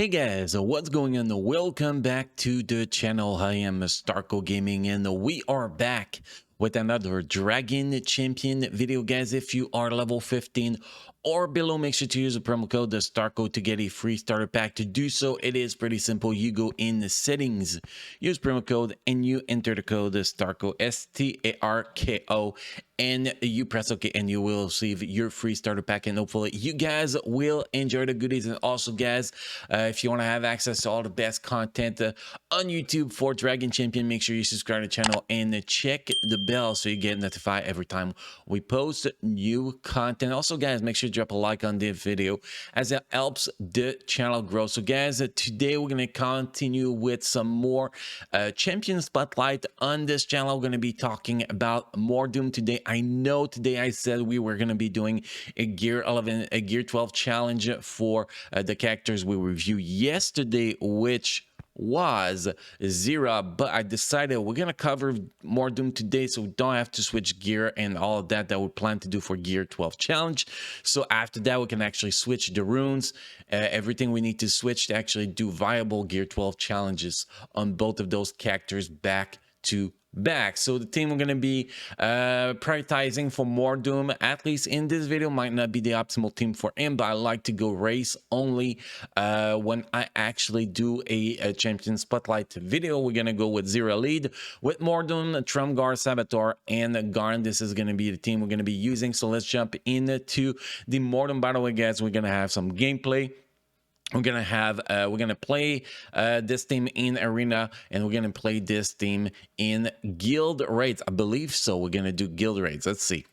Hey guys, what's going on? Welcome back to the channel. I am Starco Gaming and we are back with another Dragon Champion video. Guys, if you are level 15 or below, make sure to use the promo code the Starco to get a free starter pack. To do so, it is pretty simple. You go in the settings, use promo code, and you enter the code Starco, S-T-A-R-K-O, and you press OK, and you will receive your free starter pack. And hopefully you guys will enjoy the goodies. And also, guys, if you want to have access to all the best content on YouTube for Dragon Champion, make sure you subscribe to the channel and check the bell so you get notified every time we post new content. Also, guys, make sure to drop a like on this video as it helps the channel grow. So, guys, today we're going to continue with some more champion spotlight on this channel. We're going to be talking about Mor'Doom today. I know today I said we were going to be doing a Gear 11, a Gear 12 challenge for the characters we reviewed yesterday, which was Zira, but I decided we're gonna cover Mor'Doom today so we don't have to switch gear and all of that we plan to do for Gear 12 challenge. So after that we can actually switch the runes, everything we need to switch to actually do viable Gear 12 challenges on both of those characters back to back. So the team we're going to be prioritizing for Mor'Doom, at least in this video, might not be the optimal team for him, but I like to go race only when I actually do a champion spotlight video. We're going to go with Zira lead with Mor'Doom, Trumgar, Saboteur, and Garn. This is going to be the team we're going to be using. So let's jump into the Mor'Doom battle, guys. We're going to have some gameplay. We're gonna play this team in arena, and we're gonna play this team in guild raids. I believe so. We're gonna do guild raids. Let's see.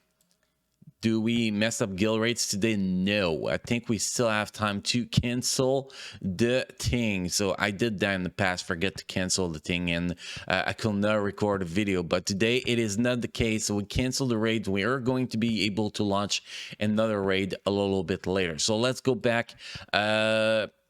Do we mess up guild rates today? No. I think we still have time to cancel the thing. So I did that in the past, forget to cancel the thing, and I could not record a video. But today it is not the case. So we cancel the raid. We are going to be able to launch another raid a little bit later. So let's go back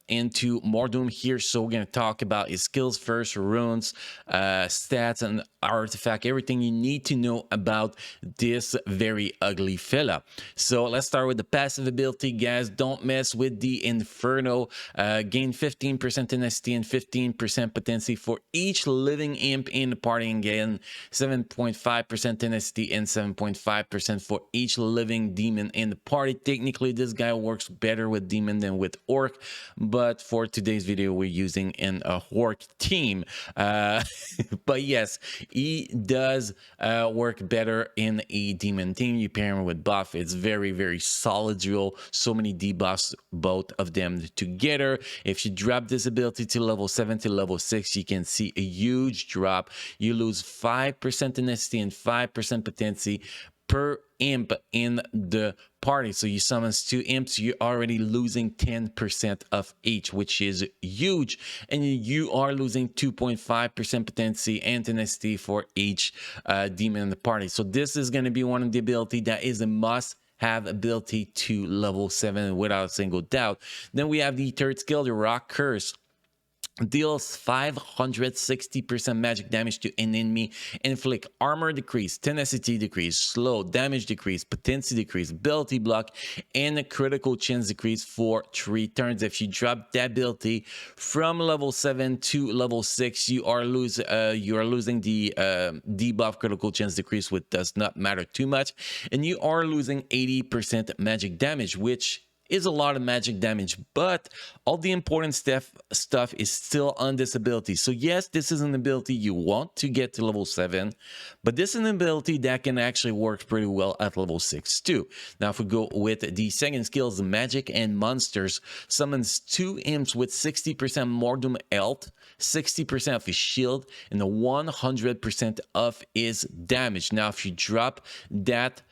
into Mor'Doom here. So we're going to talk about his skills first, runes, stats, and artifact, everything you need to know about this very ugly fella. So let's start with the passive ability, guys. Don't mess with the Inferno. Gain 15% tenacity and 15% potency for each living imp in the party, and gain 7.5% tenacity and 7.5% for each living demon in the party. Technically, this guy works better with demon than with orc, but for today's video we're using in a orc team. But yes, he does work better in a demon team. You pair him with buff, it's very solid duel. So many debuffs, both of them together. If you drop this ability to level 7 to level 6, you can see a huge drop. You lose 5% tenacity and 5% potency per imp in the party. So you summons 2 imps, you're already losing 10% of each, which is huge. And you are losing 2.5% potency and tenacity for each demon in the party. So this is going to be one of the ability that is a must have ability to level 7 without a single doubt. Then we have the third skill, the Rock Curse. Deals 560% magic damage to an enemy, inflict armor decrease, tenacity decrease, slow damage decrease, potency decrease, ability block, and a critical chance decrease for 3 turns. If you drop that ability from level 7 to level 6, you are losing the debuff critical chance decrease, which does not matter too much, and you are losing 80% magic damage, which is a lot of magic damage, but all the important stuff is still on this ability. So yes, this is an ability you want to get to level 7, but this is an ability that can actually work pretty well at level 6 too. Now if we go with the second skills, magic and monsters, summons 2 imps with 60% Mor'Doom health, 60% of his shield, and 100% of his damage. Now if you drop that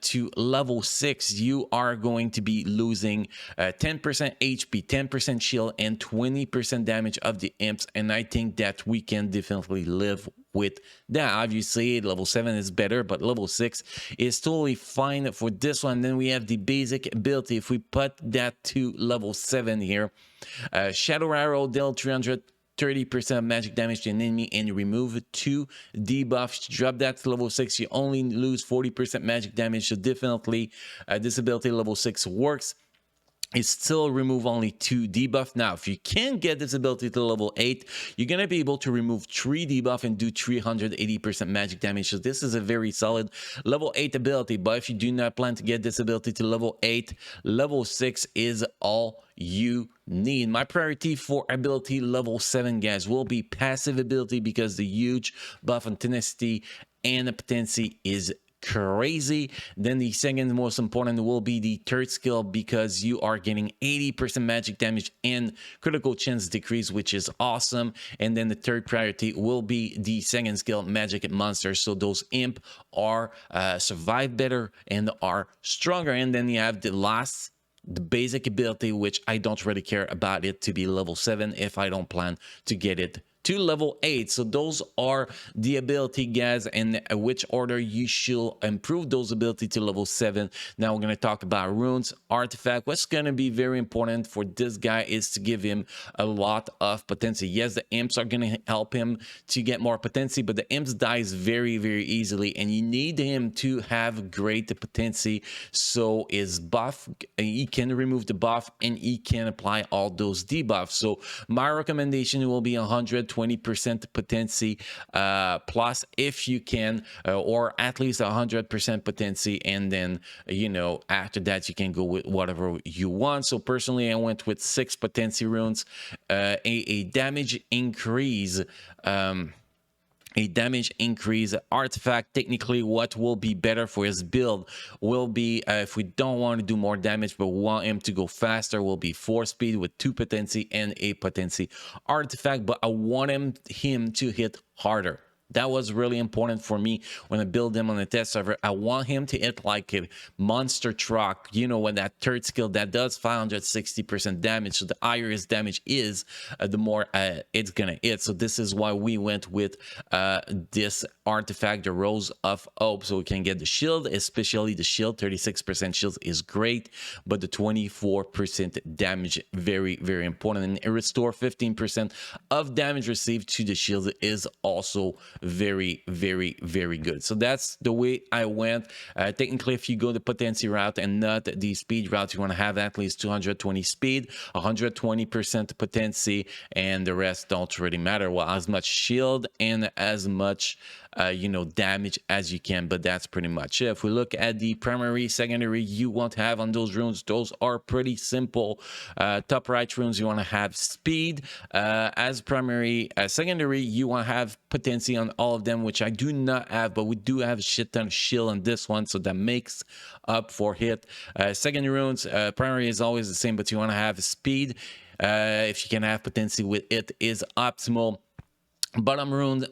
to level 6, you are going to be losing 10% HP, 10% shield, and 20% damage of the imps, and I think that we can definitely live with that. Obviously level 7 is better, but level 6 is totally fine for this one. Then we have the basic ability. If we put that to level 7 here, Shadow Arrow deal 330% magic damage to an enemy and remove 2 debuffs. Drop that to level 6, you only lose 40% magic damage. So definitely this ability level 6 works. it still remove only 2 debuff. Now, if you can get this ability to level 8, you're going to be able to remove 3 debuff and do 380% magic damage. So this is a very solid level 8 ability. But if you do not plan to get this ability to level 8, level 6 is all you need. My priority for ability level 7, guys, will be passive ability, because the huge buff on tenacity and the potency is crazy. Then the second most important will be the third skill, because you are getting 80% magic damage and critical chance decrease, which is awesome. And then the third priority will be the second skill, magic monsters, so those imp are survive better and are stronger. And then you have the basic ability, which I don't really care about it to be level 7 if I don't plan to get it to level 8. So those are the ability, guys, and which order you should improve those ability to level 7. Now we're going to talk about runes, artifact. What's going to be very important for this guy is to give him a lot of potency. Yes, the imps are going to help him to get more potency, but the imps dies very, very easily, and you need him to have great potency. So his buff, he can remove the buff and he can apply all those debuffs. So my recommendation will be 120% potency plus, if you can, or at least 100% potency, and then, you know, after that you can go with whatever you want. So personally, I went with 6 potency runes, a damage increase, artifact. Technically, what will be better for his build will be, if we don't want to do more damage but want him to go faster, will be 4 speed with 2 potency and a potency artifact. But I want him to hit harder. That was really important for me when I build him on the test server. I want him to hit like a monster truck, you know, when that third skill that does 560% damage. So the higher his damage is, the more it's gonna hit. So this is why we went with this artifact, the Rose of Hope, so we can get the shield, especially the shield. 36% shield is great, but the 24% damage, very, very important. And it restore 15% of damage received to the shield is also very, very, very good. So that's the way I went. Technically, if you go the potency route and not the speed route, you want to have at least 220 speed, 120% potency, and the rest don't really matter. Well, as much shield and as much you know, damage as you can, but that's pretty much it. If we look at the primary, secondary, you want to have on those runes, those are pretty simple. Top right runes, you want to have speed as primary. Secondary, you want to have potency on all of them, which I do not have, but we do have a shit ton of shield on this one, so that makes up for hit. Secondary runes, primary is always the same, but you want to have speed. If you can have potency with it, is optimal. Bottom rune,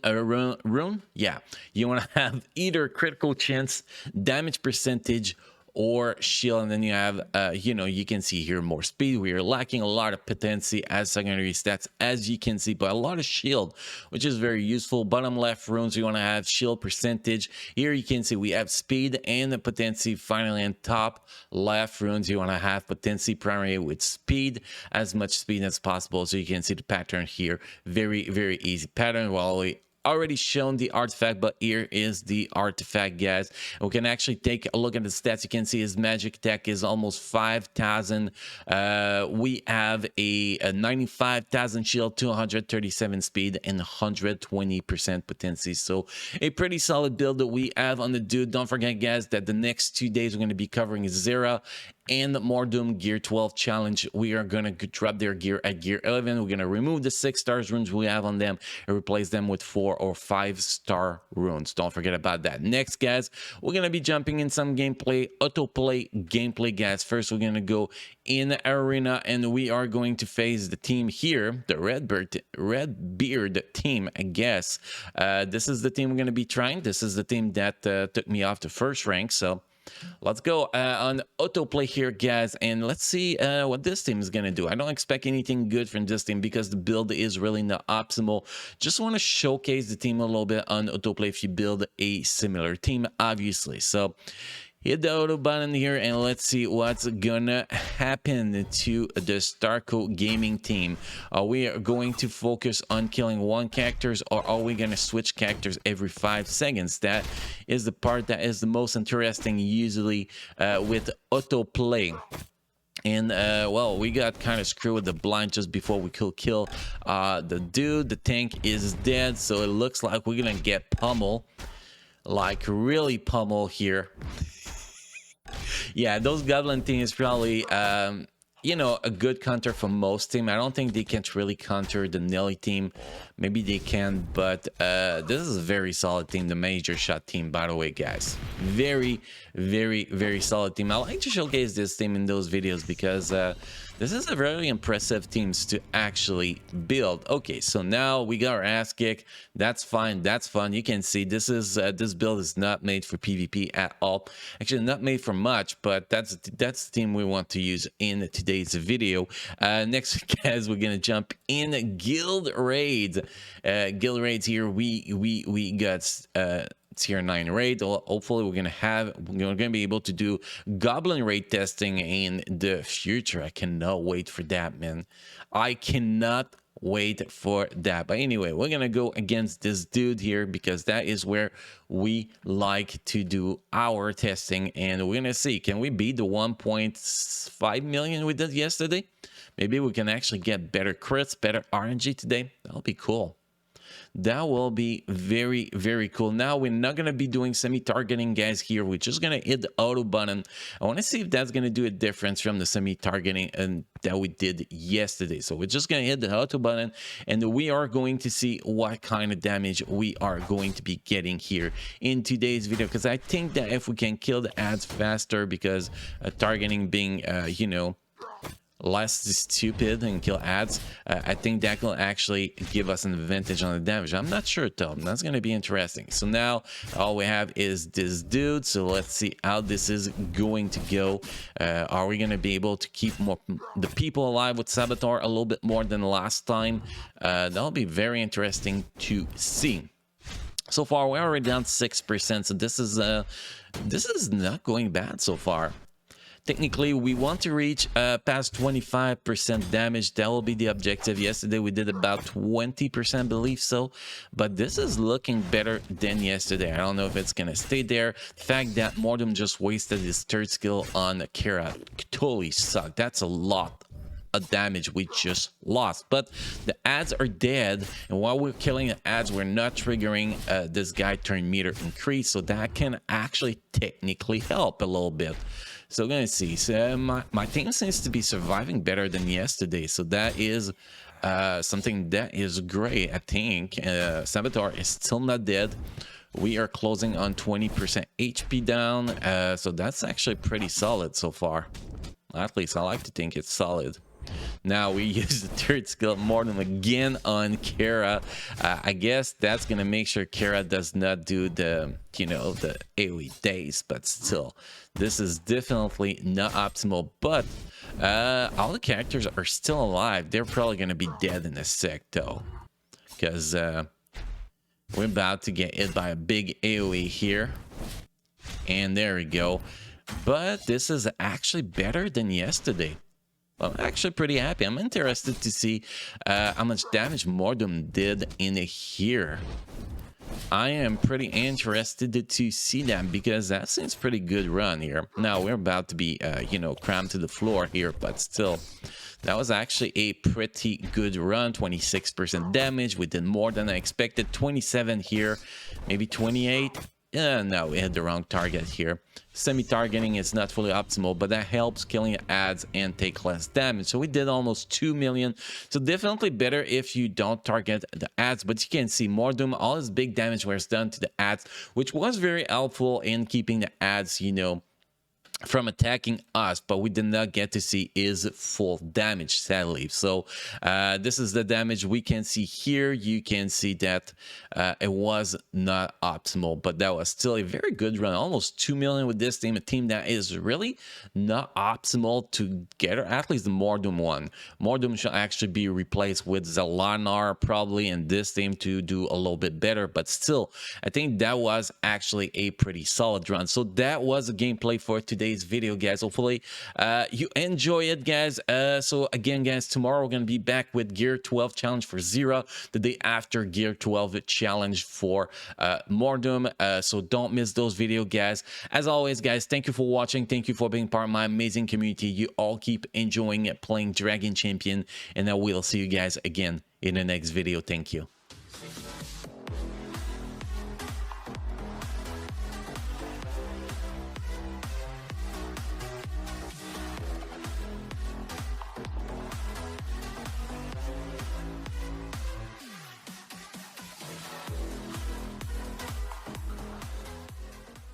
yeah, you want to have either critical chance, damage percentage, or shield. And then you have you know, you can see here more speed. We are lacking a lot of potency as secondary stats, as you can see, but a lot of shield, which is very useful. Bottom left runes, you want to have shield percentage. Here you can see we have speed and the potency. Finally, on top left runes, you want to have potency primary with speed, as much speed as possible. So you can see the pattern here. Very, very easy pattern. While we already shown the artifact, but here is the artifact, guys, and we can actually take a look at the stats. You can see his magic attack is almost 5,000. We have a 95,000 shield, 237 speed, and 120% potency. So a pretty solid build that we have on the dude. Don't forget, guys, that the next 2 days we're going to be covering Zera and Mor'Doom Gear 12 challenge. We are going to drop their gear at Gear 11. We're going to remove the 6-star runes we have on them and replace them with 4 or 5-star runes. Don't forget about that. Next, guys, we're going to be jumping in some gameplay, autoplay gameplay, guys. First, we're going to go in the arena, and we are going to face the team here, the Redbeard team, I guess. This is the team we're going to be trying. This is the team that took me off the first rank, so let's go on autoplay here, guys, and let's see what this team is gonna do. I don't expect anything good from this team because the build is really not optimal. Just want to showcase the team a little bit on autoplay if you build a similar team, obviously. So hit the auto button here and let's see what's gonna happen to the Starco gaming team. Are we going to focus on killing one characters, or are we gonna switch characters every 5 seconds? That is the part that is the most interesting usually with autoplay. And well, we got kind of screwed with the blind just before we could kill the dude. The tank is dead, so it looks like we're gonna get pummel, like really pummel here. Yeah, those goblin team is probably you know, a good counter for most team. I don't think they can really counter the Nelly team. Maybe they can, but this is a very solid team, the major shot team, by the way, guys. Very, very solid team. I like to showcase this team in those videos because this is a very impressive teams to actually build. Okay, so now we got our ass kicked. That's fine, that's fun. You can see this is this build is not made for PvP at all. Actually, not made for much, but that's the team we want to use in today's video. Next, guys, we're gonna jump in guild raids. Guild raids here. We got tier 9 raid. Hopefully we're gonna be able to do goblin raid testing in the future. I cannot wait for that, man. I cannot wait for that. But anyway, we're gonna go against this dude here because that is where we like to do our testing, and we're gonna see, can we beat the 1.5 million we did yesterday? Maybe we can actually get better crits, better RNG today. That'll be cool. That will be very cool. Now we're not going to be doing semi-targeting, guys. Here we're just going to hit the auto button. I want to see if that's going to do a difference from the semi-targeting and that we did yesterday. So we're just going to hit the auto button, and we are going to see what kind of damage we are going to be getting here in today's video, because I think that if we can kill the ads faster, because targeting being you know, less stupid and kill ads, I think that will actually give us an advantage on the damage. I'm not sure though. That's going to be interesting. So now all we have is this dude, so let's see how this is going to go. Are we going to be able to keep the people alive with Saboteur a little bit more than last time? That'll be very interesting to see. So far we're already down 6%, so this is not going bad so far. Technically, we want to reach past 25% damage. That will be the objective. Yesterday, we did about 20%, I believe so. But this is looking better than yesterday. I don't know if it's going to stay there. The fact that Mor'Doom just wasted his third skill on Kara totally sucked. That's a lot of damage we just lost. But the ads are dead, and while we're killing the ads, we're not triggering this guy turn meter increase, so that can actually technically help a little bit. So we're gonna see. So my team seems to be surviving better than yesterday, so that is something that is great. I think Saboteur is still not dead. We are closing on 20% HP down, so that's actually pretty solid so far. At least I like to think it's solid. Now we use the third skill Mor'Doom again on Kara. I guess that's gonna make sure Kara does not do the, you know, the AoE days, but still, this is definitely not optimal. But all the characters are still alive. They're probably gonna be dead in a sec though, because we're about to get hit by a big AoE here, and there we go. But this is actually better than yesterday. Well, I'm actually pretty happy. I'm interested to see how much damage Mor'Doom did in here. I am pretty interested to see that, because that seems pretty good run here. Now we're about to be, you know, crammed to the floor here, but still, that was actually a pretty good run. 26% damage. We did more than I expected. 27 here, maybe 28. No, we had the wrong target here. Semi-targeting is not fully optimal, but that helps killing ads and take less damage. So we did almost 2 million. So definitely better if you don't target the ads. But you can see Mor'Doom, all his big damage was done to the ads, which was very helpful in keeping the ads, you know, from attacking us, but we did not get to see his full damage, sadly. So this is the damage we can see here. You can see that it was not optimal, but that was still a very good run. Almost 2 million with this team, a team that is really not optimal to get, or at least the Mor'Doom one. Mor'Doom should actually be replaced with Zelanar probably in this team to do a little bit better, but still, I think that was actually a pretty solid run. So that was the gameplay for today, today's video, guys. Hopefully you enjoy it, guys. So again, guys, tomorrow we're gonna be back with Gear 12 challenge for Zira, the day after Gear 12 challenge for Mor'Doom. So don't miss those videos, guys. As always, guys, thank you for watching. Thank you for being part of my amazing community. You all keep enjoying playing Dragon Champion, and I will see you guys again in the next video. Thank you.